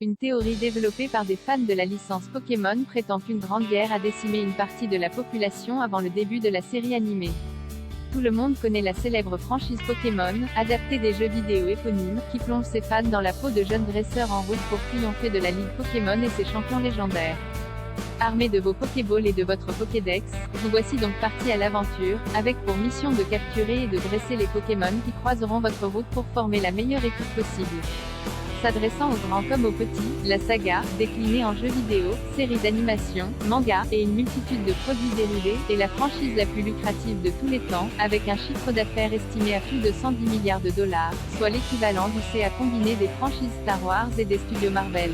Une théorie développée par des fans de la licence Pokémon prétend qu'une grande guerre a décimé une partie de la population avant le début de la série animée. Tout le monde connaît la célèbre franchise Pokémon, adaptée des jeux vidéo éponymes, qui plonge ses fans dans la peau de jeunes dresseurs en route pour triompher de la Ligue Pokémon et ses champions légendaires. Armés de vos Pokéballs et de votre Pokédex, vous voici donc partis à l'aventure, avec pour mission de capturer et de dresser les Pokémon qui croiseront votre route pour former la meilleure équipe possible. S'adressant aux grands comme aux petits, la saga, déclinée en jeux vidéo, séries d'animation, mangas, et une multitude de produits dérivés, est la franchise la plus lucrative de tous les temps, avec un chiffre d'affaires estimé à plus de 110 milliards de dollars, soit l'équivalent du CA combiné des franchises Star Wars et des studios Marvel.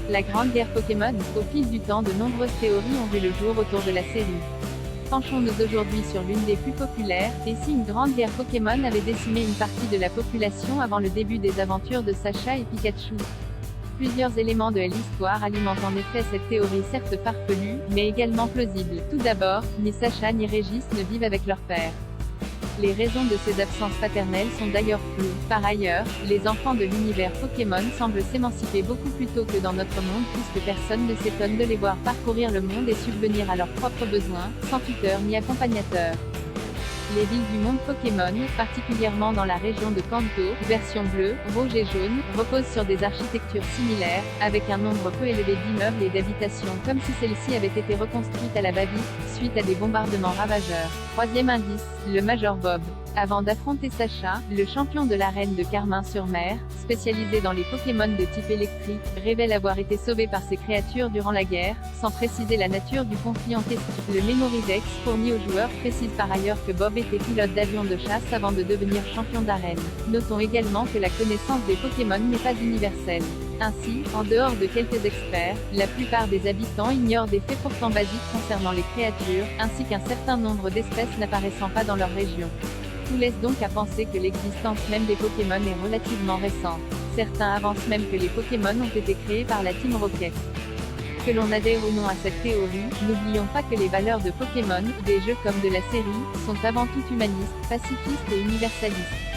La Grande Guerre Pokémon. Au fil du temps, de nombreuses théories ont vu le jour autour de la série. Penchons-nous aujourd'hui sur l'une des plus populaires, et si une grande guerre Pokémon avait décimé une partie de la population avant le début des aventures de Sacha et Pikachu? Plusieurs éléments de l'histoire alimentent en effet cette théorie certes farfelue, mais également plausible. Tout d'abord, ni Sacha ni Régis ne vivent avec leur père. Les raisons de ces absences paternelles sont d'ailleurs floues. Par ailleurs, les enfants de l'univers Pokémon semblent s'émanciper beaucoup plus tôt que dans notre monde puisque personne ne s'étonne de les voir parcourir le monde et subvenir à leurs propres besoins, sans tuteur ni accompagnateur. Les villes du monde Pokémon, particulièrement dans la région de Kanto, version bleue, rouge et jaune, reposent sur des architectures similaires, avec un nombre peu élevé d'immeubles et d'habitations comme si celles-ci avaient été reconstruites à la va-vite, suite à des bombardements ravageurs. Troisième indice, le Major Bob. Avant d'affronter Sacha, le champion de l'arène de Carmin-sur-Mer, spécialisé dans les Pokémon de type électrique, révèle avoir été sauvé par ces créatures durant la guerre, sans préciser la nature du conflit en question. Le Memory Dex fourni aux joueurs précise par ailleurs que Bob était pilote d'avion de chasse avant de devenir champion d'arène. Notons également que la connaissance des Pokémon n'est pas universelle. Ainsi, en dehors de quelques experts, la plupart des habitants ignorent des faits pourtant basiques concernant les créatures, ainsi qu'un certain nombre d'espèces n'apparaissant pas dans leur région. Tout laisse donc à penser que l'existence même des Pokémon est relativement récente. Certains avancent même que les Pokémon ont été créés par la Team Rocket. Que l'on adhère ou non à cette théorie, n'oublions pas que les valeurs de Pokémon, des jeux comme de la série, sont avant tout humanistes, pacifistes et universalistes.